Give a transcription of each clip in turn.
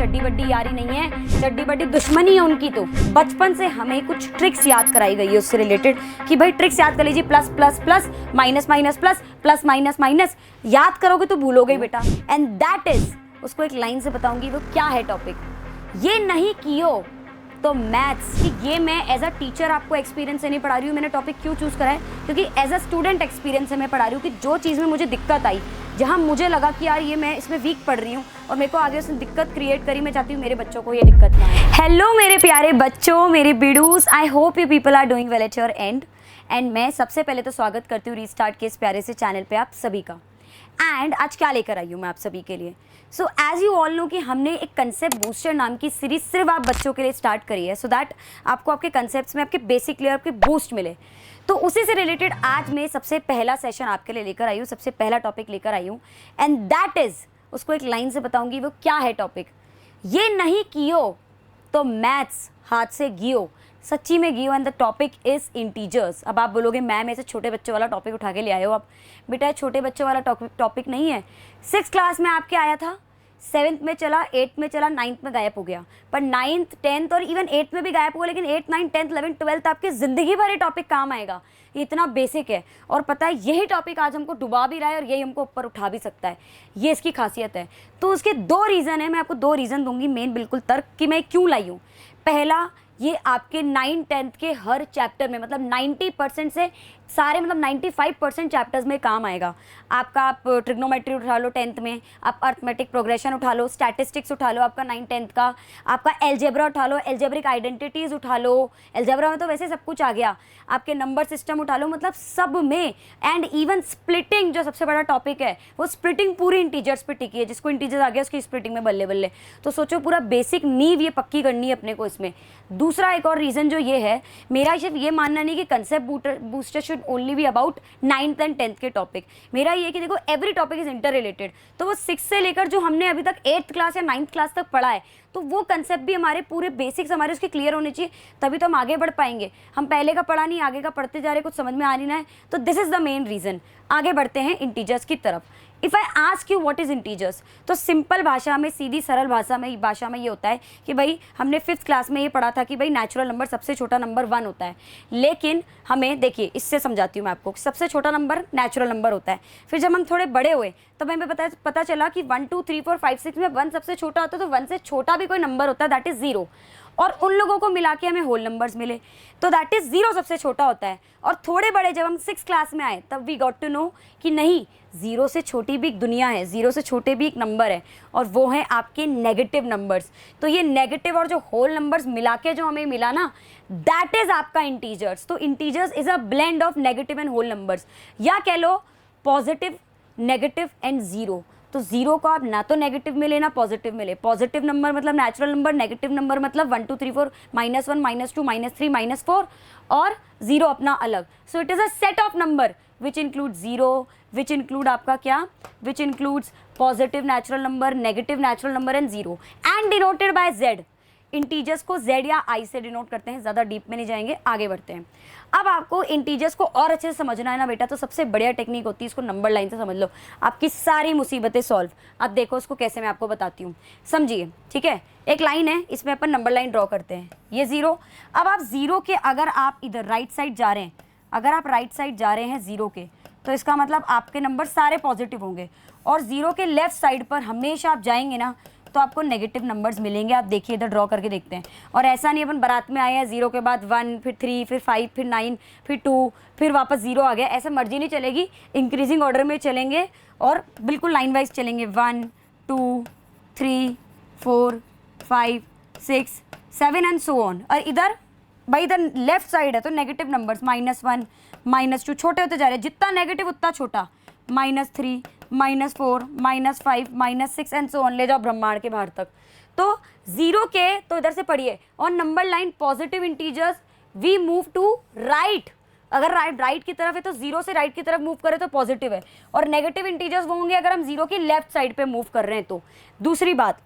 चड्डी बड्डी यारी नहीं है, चड्डी बड्डी दुश्मनी है उनकी। तो बचपन से हमें कुछ ट्रिक्स याद कराई गई है उससे रिलेटेड कि भाई ट्रिक्स याद कर लीजिए, plus plus plus, minus minus plus, plus minus minus, याद करोगे तो भूलोगे बेटा। एंड दैट इज, उसको एक लाइन से बताऊंगी वो क्या है टॉपिक। ये नहीं कियो तो मैथ्स, कि ये मैं एज अ टीचर आपको एक्सपीरियंस से नहीं पढ़ा रही हूँ। मैंने टॉपिक क्यों चूज़ करा है, क्योंकि एज अ स्टूडेंट एक्सपीरियंस से मैं पढ़ा रही हूँ कि जो चीज़ में मुझे दिक्कत आई, जहाँ मुझे लगा कि यार ये मैं इसमें वीक पढ़ रही हूँ और मेरे को आगे उसने दिक्कत क्रिएट करी, मैं चाहती हूँ मेरे बच्चों को ये दिक्कत ना आए। हेलो मेरे प्यारे बच्चों, मेरे बिडूस, I hope you people are doing well at your end. And मैं सबसे पहले तो स्वागत करती हूँ रीस्टार्ट के इस प्यारे से चैनल पे आप सभी का। एंड आज क्या लेकर आई हूँ मैं आप सभी के लिए। So as you all know कि हमने एक कंसेप्ट बूस्टर नाम की सीरीज सिर्फ आप बच्चों के लिए स्टार्ट करी है, सो दैट आपको आपके कंसेप्ट्स में आपके बेसिक क्लियर, आपके बूस्ट मिले। तो उसी से रिलेटेड आज मैं सबसे पहला सेशन आपके लिए लेकर आई हूँ, सबसे पहला टॉपिक लेकर आई हूँ। एंड दैट इज, उसको एक लाइन से बताऊंगी वो क्या है टॉपिक। ये नहीं कियो तो मैथ्स हाथ से गियो, सच्ची में गियो। And the topic is integers. अब आप बोलोगे मैम ऐसे छोटे बच्चों वाला टॉपिक उठा के ले आए हो आप। बेटा छोटे बच्चों वाला टॉपिक नहीं है। 6th क्लास में आपके आया था, 7th में चला, 8th में चला, 9th में गायब हो गया। पर 9th 10th और इवन 8th में भी गायब हुआ, लेकिन 8th 9th 10th 11th 12th आपके ज़िंदगी भर ये टॉपिक काम आएगा। ये इतना बेसिक है और पता है यही टॉपिक आज हमको डुबा भी रहा है और यही हमको ऊपर उठा भी सकता है। ये इसकी खासियत है। तो उसके 2 रीज़न है, मैं आपको 2 रीज़न दूंगी मेन बिल्कुल तर्क कि मैं क्यों लाई हूँ। पहला, ये आपके 9th 10th के हर चैप्टर में, मतलब 90% से सारे, मतलब 95% चैप्टर्स में काम आएगा आपका। आप ट्रिग्नोमेट्री उठा लो 10th में, आप अर्थमेटिक प्रोग्रेशन उठा लो, स्टैटिस्टिक्स उठा लो आपका 9th 10th का, आपका एल्जेब्रा उठा लो, एल्जेब्रिक आइडेंटिटीज़ उठा लो, एल्जेब्रा में तो वैसे सब कुछ आ गया, आपके नंबर सिस्टम उठा लो, मतलब सब में। एंड इवन स्प्लिटिंग जो सबसे बड़ा टॉपिक है, वो स्प्लिटिंग पूरी इंटीजर्स पे टिकी है। जिसको इंटीजर्स आ गया उसकी स्प्लिटिंग में बल्ले बल्ले। तो सोचो पूरा बेसिक नींव ये पक्की करनी है अपने को इसमें। दूसरा एक और रीज़न जो ये है, मेरा सिर्फ ये मानना नहीं कि concept booster should only be about 9th and 10th के टॉपिक। मेरा ये कि देखो every topic is inter related. तो वो 6 से लेकर जो हमने अभी तक 8th क्लास या 9th क्लास तक पढ़ा है, तो वो कंसेप्ट भी हमारे पूरे बेसिक्स हमारे उसके क्लियर होने चाहिए, तभी तो हम आगे बढ़ पाएंगे। हम पहले का पढ़ा नहीं, आगे का पढ़ते जा रहे, कुछ समझ में आ नहीं रहा है। तो this is the main reason. आगे बढ़ते हैं इंटीजर्स की तरफ। If I ask you what is integers, तो सिंपल भाषा में, सीधी सरल भाषा में ये होता है कि भाई हमने 5th क्लास में ये पढ़ा था कि भाई नेचुरल नंबर सबसे छोटा नंबर 1 होता है। लेकिन हमें देखिए, इससे समझाती हूँ मैं आपको, सबसे छोटा नंबर नेचुरल नंबर होता है। फिर जब हम थोड़े बड़े हुए तब हमें पता चला कि 1 2 3 4 5 6 में 1 सबसे छोटा होता है, तो 1 से छोटा भी कोई नंबर होता है, दैट इज़ 0। और उन लोगों को मिला के हमें होल नंबर्स मिले, तो दैट इज़ 0 सबसे छोटा होता है। और थोड़े बड़े जब हम 6th क्लास में आए तब वी गॉट टू नो कि नहीं, 0 से छोटी भी एक दुनिया है, 0 से छोटे भी एक नंबर है, और वो है आपके नेगेटिव नंबर्स। तो ये नेगेटिव और जो होल नंबर्स मिला के जो हमें मिला ना, दैट इज़ आपका इंटीजर्स। तो integers is a blend of negative and whole numbers, या कह लो पॉजिटिव, नेगेटिव एंड 0। तो 0 को आप ना तो नेगेटिव में लेना, पॉजिटिव में ले। पॉजिटिव नंबर मतलब नेचुरल नंबर, नेगेटिव नंबर मतलब 1 2 3 4, -1 -2 -3 -4, और 0 अपना अलग। So it is a set of number which include 0, which include आपका क्या, which includes positive natural number, negative natural number and 0, and denoted by Z। Integers को Z या I से denote करते हैं। ज़्यादा डीप में नहीं जाएंगे, आगे बढ़ते हैं। अब आपको इंटीजर्स को और अच्छे से समझना है ना बेटा, तो सबसे बढ़िया टेक्निक होती है, इसको नंबर लाइन से समझ लो, आपकी सारी मुसीबतें सॉल्व। अब देखो उसको कैसे मैं आपको बताती हूँ, समझिए, ठीक है। एक लाइन है, इसमें अपन नंबर लाइन ड्रॉ करते हैं, ये 0। अब आप 0 के, अगर आप इधर राइट साइड जा रहे हैं, अगर आप राइट साइड जा रहे हैं 0 के, तो इसका मतलब आपके नंबर सारे पॉजिटिव होंगे। और 0 के लेफ्ट साइड पर हमेशा आप जाएंगे ना, तो आपको नेगेटिव नंबर्स मिलेंगे। आप देखिए, इधर ड्रॉ करके देखते हैं। और ऐसा नहीं अपन बारात में आए हैं, 0 के बाद 1, फिर 3, फिर 5, फिर 9, फिर 2, फिर वापस 0 आ गया, ऐसा मर्जी नहीं चलेगी। इंक्रीजिंग ऑर्डर में चलेंगे और बिल्कुल लाइन वाइज चलेंगे, 1 2 3 4 5 6 7 एंड सो ऑन। और इधर भाई, इधर लेफ्ट साइड है तो नेगेटिव नंबर्स, -1 -2, छोटे होते जा रहे हैं, जितना नेगेटिव उतना छोटा, -3 -4 -5 -6 एंड सो ऑन, ले जाओ ब्रह्मांड के बाहर तक। तो 0 के, तो इधर से पढ़िए, on number line positive integers we move to right. अगर राइट की तरफ है तो 0 से राइट की तरफ मूव करें तो पॉजिटिव है, और नेगेटिव इंटीजर्स वो होंगे अगर हम 0 की लेफ्ट साइड पे मूव कर रहे हैं तो। दूसरी बात,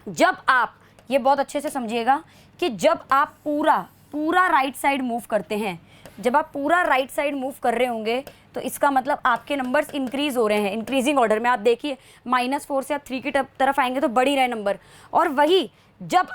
जब आप, ये बहुत अच्छे से समझिएगा कि जब आप पूरा राइट साइड मूव करते हैं, जब आप पूरा राइट साइड मूव कर रहे होंगे तो इसका मतलब आपके नंबर्स इंक्रीज हो रहे हैं, इंक्रीजिंग ऑर्डर में। आप देखिए -4 से आप 3 की तरफ आएंगे तो बढ़ ही रहे नंबर। और वही जब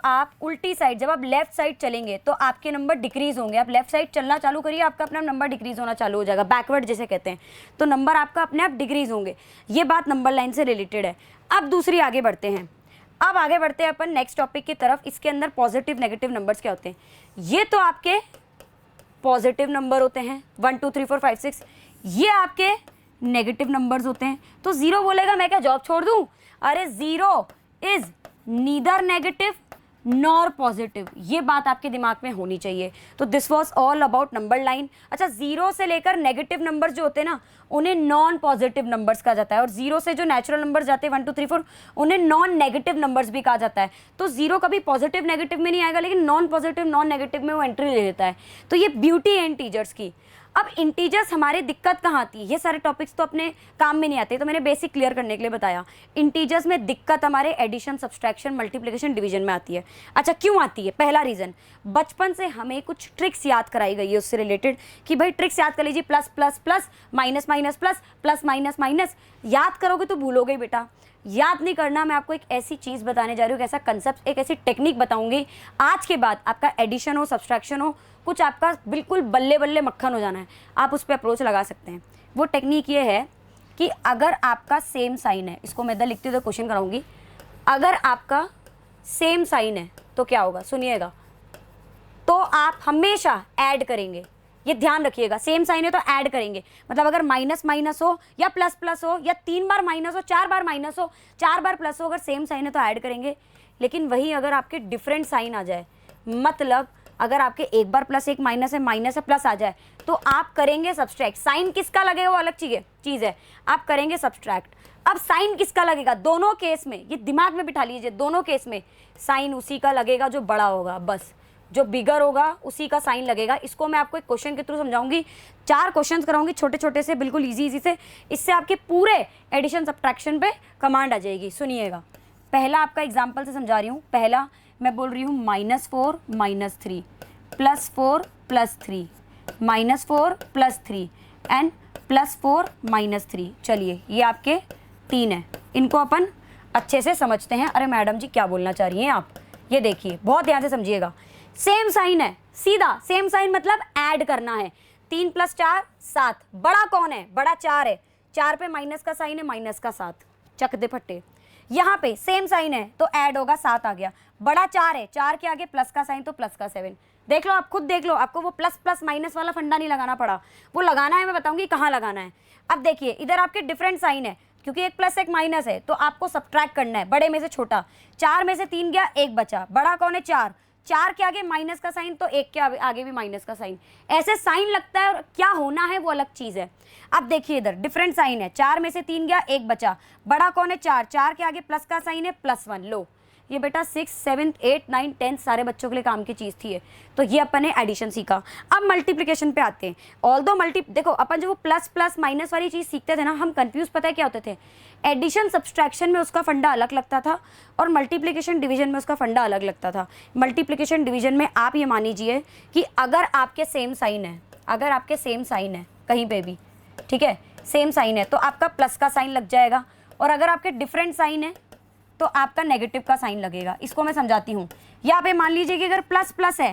आप उल्टी साइड, जब आप लेफ्ट साइड चलेंगे तो आपके नंबर डिक्रीज होंगे। आप लेफ्ट साइड चलना चालू करिए, आपका अपना नंबर डिक्रीज होना चालू हो जाएगा, बैकवर्ड जिसे कहते हैं। तो नंबर आपका अपने आप डिक्रीज होंगे। ये बात नंबर लाइन से रिलेटेड है। अब दूसरी आगे बढ़ते हैं। अब आगे बढ़ते हैं अपन नेक्स्ट टॉपिक की तरफ। इसके अंदर पॉजिटिव नेगेटिव नंबर्स क्या होते हैं। ये तो आपके पॉजिटिव नंबर होते हैं 1 2 3 4 5 6। ये आपके नेगेटिव नंबर्स होते हैं। तो 0 बोलेगा मैं क्या जॉब छोड़ दूं? अरे 0 is neither negative nor positive, ये बात आपके दिमाग में होनी चाहिए। तो this was all about number line. अच्छा, 0 से लेकर नेगेटिव नंबर्स जो होते हैं ना, उन्हें नॉन पॉजिटिव नंबर्स कहा जाता है। और 0 से जो नेचुरल नंबर्स जाते हैं 1 2 3 4, उन्हें नॉन नेगेटिव नंबर्स भी कहा जाता है। तो 0 कभी पॉजिटिव नेगेटिव में नहीं आएगा, लेकिन नॉन पॉजिटिव नॉन नेगेटिव में वो एंट्री ले लेता है। तो ये ब्यूटी है इंटीजर्स की। अब इंटीजर्स हमारी दिक्कत कहाँ आती है? ये सारे टॉपिक्स तो अपने काम में नहीं आते, तो मैंने बेसिक क्लियर करने के लिए बताया। इंटीजर्स में दिक्कत हमारे एडिशन, सब्सट्रैक्शन, मल्टीप्लिकेशन, डिवीजन में आती है। अच्छा, क्यों आती है? पहला रीज़न, बचपन से हमें कुछ ट्रिक्स याद कराई गई है उससे रिलेटेड कि भाई ट्रिक्स याद कर लीजिए, plus plus plus, minus minus plus, plus minus minus. याद करोगे तो भूलोगे बेटा, याद नहीं करना। मैं आपको एक ऐसी चीज़ बताने जा रही हूँ, एक ऐसा कंसेप्ट, एक ऐसी टेक्निक बताऊंगी। आज के बाद आपका एडिशन हो, सब्सट्रैक्शन हो, कुछ आपका बिल्कुल बल्ले बल्ले मक्खन हो जाना है, आप उस पर अप्रोच लगा सकते हैं। वो टेक्निक ये है कि अगर आपका सेम साइन है, इसको मैं इधर लिखती हूँ तो क्वेश्चन कराऊंगी। अगर आपका सेम साइन है तो क्या होगा, सुनिएगा। तो आप हमेशा ऐड करेंगे, ये ध्यान रखिएगा। सेम साइन है तो ऐड करेंगे, मतलब अगर माइनस माइनस हो या प्लस प्लस हो, या 3 बार माइनस हो, 4 बार माइनस हो, 4 बार प्लस हो, अगर सेम साइन है तो ऐड करेंगे। लेकिन वही अगर आपके डिफरेंट साइन आ जाए, मतलब अगर आपके एक बार प्लस एक माइनस है प्लस आ जाए, तो आप करेंगे सब्सट्रैक्ट। साइन किसका लगेगा वो अलग चीज़ है, आप करेंगे सब्सट्रैक्ट। अब साइन किसका लगेगा? दोनों केस में, ये दिमाग में बिठा लीजिए, दोनों केस में साइन उसी का लगेगा जो बड़ा होगा, बस जो बिगर होगा उसी का साइन लगेगा। इसको मैं आपको एक क्वेश्चन के थ्रू समझाऊंगी, 4 क्वेश्चन कराऊंगी छोटे छोटे से, बिल्कुल इजी से। इससे आपके पूरे एडिशन सब्ट्रैक्शन पे कमांड आ जाएगी। सुनिएगा, पहला आपका एग्जाम्पल से समझा रही हूँ। पहला मैं बोल रही हूँ -4 -3 +4 +3 -4 +3 एंड +4 -3। चलिए, ये आपके 3 हैं, इनको अपन अच्छे से समझते हैं। अरे मैडम जी क्या बोलना चाह रही हैं आप? ये देखिए, बहुत ध्यान से समझिएगा। सेम साइन है, सीधा सेम साइन मतलब ऐड करना है। 3 + 4 7। बड़ा कौन है? बड़ा 4 है। 4 पे माइनस का साइन है, माइनस का 7, चक दे फट्टे। यहाँ पे सेम साइन है तो ऐड होगा, 7 आ गया। बड़ा 4 है, 4 के आगे प्लस का साइन तो प्लस का 7। देख लो, आप खुद देख लो, आपको वो प्लस प्लस माइनस वाला फंडा नहीं लगाना पड़ा, वो लगाना है, मैं बताऊंगी कहाँ लगाना है। अब देखिए, इधर आपके डिफरेंट साइन है, क्योंकि एक प्लस एक माइनस है, तो आपको सब्ट्रैक्ट करना है बड़े में से छोटा। 4 में से 3 गया, 1 बचा। बड़ा कौन है? 4। 4 के आगे माइनस का साइन तो 1 के आगे भी माइनस का साइन। ऐसे साइन लगता है और क्या होना है वो अलग चीज़ है। अब देखिए, इधर डिफरेंट साइन है, 4 में से 3 गया, 1 बचा। बड़ा कौन है? 4। 4 के आगे प्लस का साइन है, +1। लो, ये बेटा 6 7 8 9 10 सारे बच्चों के लिए काम की चीज़ थी ये। तो ये अपन ने एडिशन सीखा। अब मल्टीप्लिकेशन पे आते हैं। ऑल्दो देखो, अपन जो वो प्लस प्लस माइनस वाली चीज़ सीखते थे ना, हम कंफ्यूज पता है क्या होते थे? एडिशन सब्सट्रैक्शन में उसका फंडा अलग लगता था और मल्टीप्लिकेशन डिवीजन में उसका फंडा अलग लगता था। मल्टीप्लिकेशन डिवीजन में आप ये मान लीजिए कि अगर आपके सेम साइन है, कहीं पे भी, ठीक है, सेम साइन है तो आपका प्लस का साइन लग जाएगा, और अगर आपके डिफरेंट साइन है तो आपका नेगेटिव का साइन लगेगा। इसको मैं समझाती हूँ। यहाँ पे मान लीजिए कि अगर प्लस प्लस है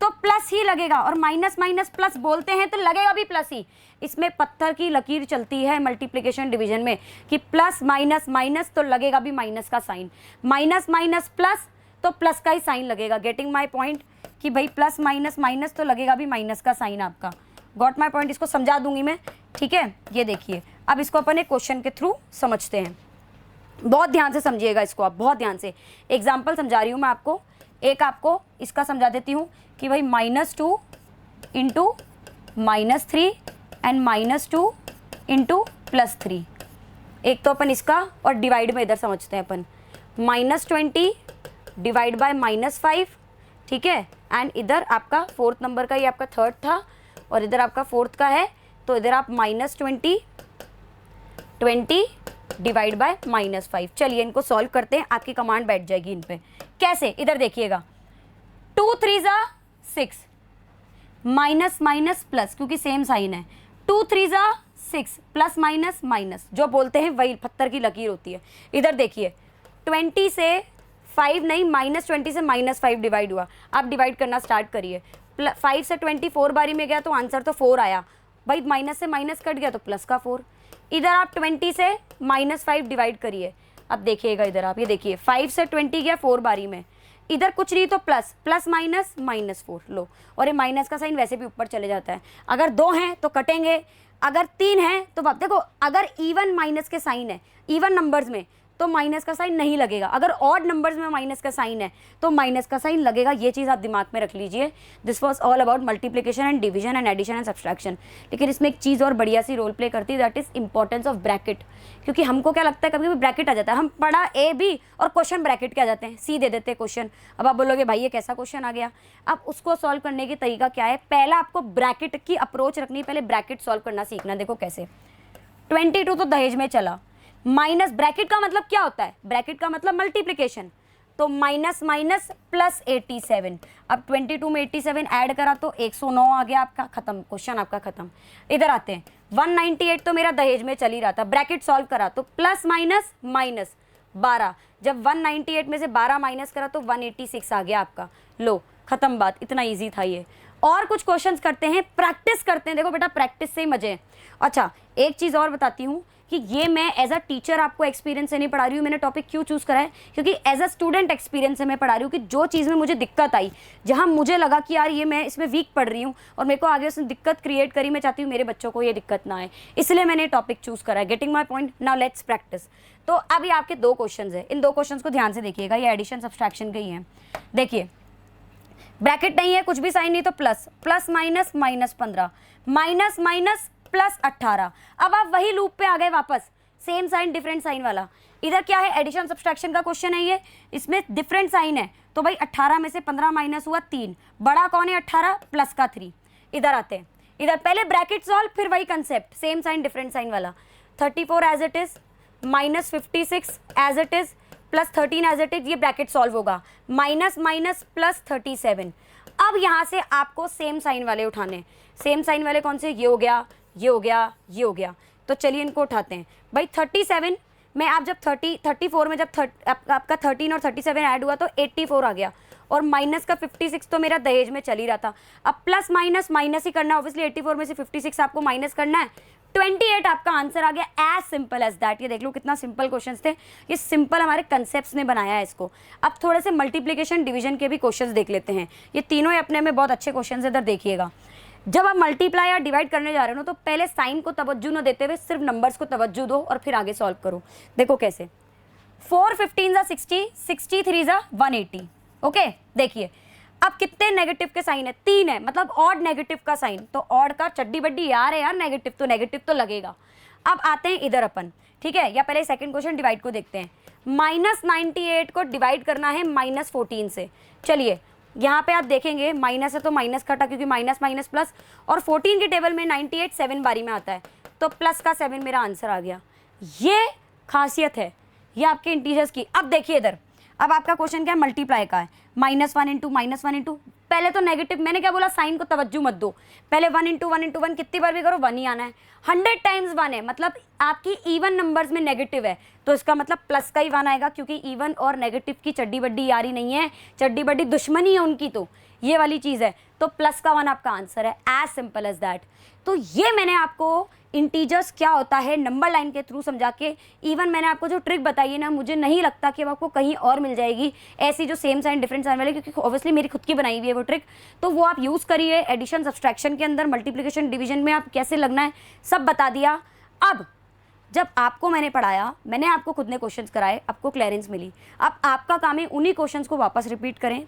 तो प्लस ही लगेगा, और माइनस माइनस प्लस बोलते हैं तो लगेगा भी प्लस ही। इसमें पत्थर की लकीर चलती है मल्टीप्लिकेशन डिवीजन में कि प्लस माइनस माइनस तो लगेगा भी माइनस का साइन, माइनस माइनस प्लस तो प्लस का ही साइन लगेगा। गेटिंग माई पॉइंट कि भाई प्लस माइनस माइनस तो लगेगा भी माइनस का साइन आपका। Got my point? इसको समझा दूंगी मैं, ठीक है। ये देखिए, अब इसको अपन एक क्वेश्चन के थ्रू समझते हैं। बहुत ध्यान से समझिएगा इसको, आप बहुत ध्यान से। एग्जाम्पल समझा रही हूँ मैं आपको, एक आपको इसका समझा देती हूँ कि भाई -2 × -3 एंड -2 × +3। एक तो अपन इसका और डिवाइड में इधर समझते हैं अपन। -20 डिवाइड बाय -5, ठीक है। एंड इधर आपका 4th नंबर का, ये आपका 3rd था और इधर आपका 4th का है, तो इधर आप -20 डिवाइड बाय -5। चलिए इनको सॉल्व करते हैं, आपकी कमांड बैठ जाएगी इन पे। कैसे? इधर देखिएगा, 2 3 6, माइनस माइनस प्लस, क्योंकि सेम साइन है, 2 3 ज़ा 6 प्लस माइनस माइनस, जो बोलते हैं वही पत्थर की लकीर होती है। इधर देखिए 20 से 5 नहीं, -20 से -5 डिवाइड हुआ। आप डिवाइड करना स्टार्ट करिए। 5 से 24 बारी में गया तो आंसर तो 4 आया भाई, माइनस से माइनस कट गया तो प्लस का 4। इधर आप 20 से -5 डिवाइड करिए। अब देखिएगा इधर आप, ये देखिए 5 से 20 गया 4 बारी में, इधर कुछ नहीं तो प्लस प्लस माइनस -4 लो, और ये माइनस का साइन वैसे भी ऊपर चले जाता है। अगर 2 हैं तो कटेंगे, अगर 3 हैं तो अब देखो, अगर इवन माइनस के साइन है, इवन नंबर्स में तो माइनस का साइन नहीं लगेगा, अगर ऑड नंबर्स में माइनस का साइन है तो माइनस का साइन लगेगा। ये चीज़ आप दिमाग में रख लीजिए। This was all about multiplication and division and addition and subtraction. लेकिन इसमें एक चीज़ और बढ़िया सी रोल प्ले करती है, that is importance of bracket. क्योंकि हमको क्या लगता है कभी कभी ब्रैकेट आ जाता है, हम पढ़ा ए बी और क्वेश्चन ब्रैकेट के आ जाते हैं, सी दे देते हैं क्वेश्चन। अब आप बोलोगे भाई ये कैसा क्वेश्चन आ गया। अब उसको सॉल्व करने की तरीका क्या है, पहला आपको ब्रैकेट की अप्रोच रखनी, पहले ब्रैकेट सॉल्व करना सीखना। देखो कैसे, 22 तो दहेज में चला, माइनस ब्रैकेट का मतलब क्या होता है, ब्रैकेट का मतलब मल्टीप्लिकेशन, तो माइनस माइनस प्लस 87। अब 22 में 87 ऐड करा तो 109 आ गया आपका, खत्म, क्वेश्चन आपका खत्म। इधर आते हैं 198 तो मेरा दहेज में चल ही रहा था, ब्रैकेट सॉल्व करा तो प्लस माइनस माइनस 12, जब 198 में से 12 माइनस करा तो 186 आ गया आपका, लो खत्म बात, इतना ईजी था ये। और कुछ क्वेश्चंस करते हैं, प्रैक्टिस करते हैं। देखो बेटा प्रैक्टिस से ही मजे हैं। अच्छा एक चीज़ और बताती हूँ कि ये मैं एज अ टीचर आपको एक्सपीरियंस से नहीं पढ़ा रही हूँ। मैंने टॉपिक क्यों चूज़ करा है, क्योंकि एज अ स्टूडेंट एक्सपीरियंस से मैं पढ़ा रही हूँ कि जो चीज़ में मुझे दिक्कत आई, जहाँ मुझे लगा कि यार ये मैं इसमें वीक पढ़ रही हूँ और मेरे को आगे उसने दिक्कत क्रिएट करी, मैं चाहती हूँ मेरे बच्चों को ये दिक्कत ना आए, इसलिए मैंने टॉपिक चूज़ करा है। Getting my point. Now let's practice. तो अभी आपके 2 क्वेश्चन है, इन 2 क्वेश्चन को ध्यान से देखिएगा, ये एडिशन सब्सट्रैक्शन के ही हैं। देखिए ब्रैकेट नहीं है, कुछ भी साइन नहीं, तो plus plus minus -15 minus minus plus 18। अब आप वही लूप पे आ गए वापस, सेम साइन डिफरेंट साइन वाला। इधर क्या है, एडिशन सब्सट्रैक्शन का क्वेश्चन है ये, इसमें डिफरेंट साइन है, तो भाई 18 में से 15 माइनस हुआ 3, बड़ा कौन है 18 प्लस का 3। इधर आते हैं, इधर पहले ब्रैकेट सॉल्व, फिर वही concept, same sign different sign वाला। 34 as it is, -56 as it is, plus 13 as it is, ये ब्रैकेट सॉल्व होगा, माइनस माइनस प्लस 37। अब यहाँ से आपको सेम साइन वाले उठाने, सेम साइन वाले कौन से, ये हो गया, ये हो गया, ये हो गया, तो चलिए इनको उठाते हैं। भाई 37 में आप जब 34 में जब आपका 13 और 37 ऐड हुआ तो 84 आ गया, और माइनस का 56 तो मेरा दहेज में चल ही रहा था। अब प्लस माइनस माइनस ही करना है, ऑब्वियसली 84 में से 56 आपको माइनस करना है, 28 आपका आंसर आ गया। As simple as that. ये देख लो कितना सिंपल क्वेश्चन थे, ये सिंपल हमारे कंसेप्ट्स ने बनाया है इसको। अब थोड़े से मल्टीप्लिकेशन डिवीजन के भी क्वेश्चंस देख लेते हैं, ये तीनों ही अपने में बहुत अच्छे क्वेश्चन है। इधर देखिएगा, जब आप मल्टीप्लाई या डिवाइड करने जा रहे हो ना, तो पहले साइन को तवज्जो न देते हुए सिर्फ नंबर्स को तवज्जो दो और फिर आगे सॉल्व करो। देखो कैसे, 4 15 ज़ा 60, 63 ज़ा 180। ओके देखिए, अब कितने नेगेटिव के साइन है, 3 है, मतलब ऑड नेगेटिव का साइन, तो ऑड का चड्डी बड्डी यार है यार, नेगेटिव तो लगेगा। अब आते हैं इधर अपन, ठीक है, या पहले सेकंड क्वेश्चन डिवाइड को देखते हैं। -98 को डिवाइड करना है -14 से। चलिए यहाँ पे आप देखेंगे माइनस है तो माइनस कटा, क्योंकि माइनस माइनस प्लस, और 14 की टेबल में 98 7 बारी में आता है, तो प्लस का 7 मेरा आंसर आ गया। ये खासियत है ये आपके इंटीजर्स की। अब देखिए इधर, अब आपका क्वेश्चन क्या है, मल्टीप्लाई का है, -1 इंटू -1 इंटू, पहले तो नेगेटिव, मैंने क्या बोला, साइन को तवज्जो मत दो, पहले 1 इंटू 1 इंटू 1 कितनी बार भी करो 1 ही आना है। 100 टाइम्स 1 है, मतलब आपकी इवन नंबर्स में नेगेटिव है, तो इसका मतलब प्लस का ही 1 आएगा, क्योंकि इवन और नेगेटिव की चड्डी बड्डी यारी नहीं है, चड्डी बड्डी दुश्मनी है उनकी, तो ये वाली चीज़ है, तो प्लस का 1 आपका आंसर है। As simple as that. तो ये मैंने आपको इंटीजर्स क्या होता है नंबर लाइन के थ्रू समझा के, इवन मैंने आपको जो ट्रिक बताई है ना, मुझे नहीं लगता कि वो आपको कहीं और मिल जाएगी ऐसी, जो सेम साइन डिफरेंट साइन वाले, क्योंकि ऑब्वियसली मेरी खुद की बनाई हुई है वो ट्रिक, तो वो आप यूज़ करिए। एडिशन सब्सट्रैक्शन के अंदर मल्टीप्लिकेशन डिवीजन में आप कैसे लगना है सब बता दिया। अब जब आपको मैंने पढ़ाया, मैंने आपको खुद ने क्वेश्चंस कराए, आपको क्लियरेंस मिली, अब आपका काम है उन्हीं क्वेश्चंस को वापस रिपीट करें।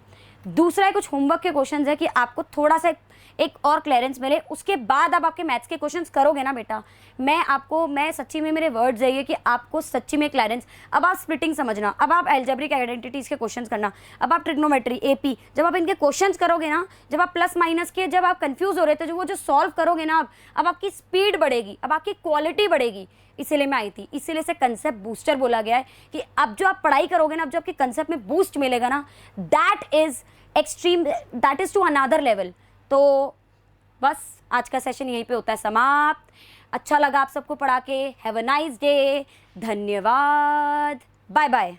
दूसरा है कुछ होमवर्क के क्वेश्चंस है कि आपको थोड़ा सा एक और क्लियरेंस मिले, उसके बाद आप आपके मैथ्स के क्वेश्चंस करोगे ना बेटा, मैं सच्ची में, मेरे वर्ड्स है ये कि आपको सच्ची में क्लियरेंस। अब आप स्प्लिटिंग समझना, अब आप एल्जेब्रिक आइडेंटिटीज़ के क्वेश्चंस करना, अब आप ट्रिग्नोमेट्री, एपी, जब आप इनके क्वेश्चंस करोगे ना, जब आप प्लस माइनस के, जब आप कंफ्यूज हो रहे थे, जो सॉल्व करोगे ना, अब आपकी स्पीड बढ़ेगी, अब आपकी क्वालिटी बढ़ेगी। इसीलिए मैं आई थी, इसीलिए से कंसेप्ट बूस्टर बोला गया है कि अब जो आप पढ़ाई करोगे ना, अब जो आपके कंसेप्ट में बूस्ट मिलेगा ना, that is extreme, that is to another level. तो बस आज का सेशन यहीं पे होता है समाप्त। अच्छा लगा आप सबको पढ़ा के। Have a nice day. धन्यवाद। Bye bye.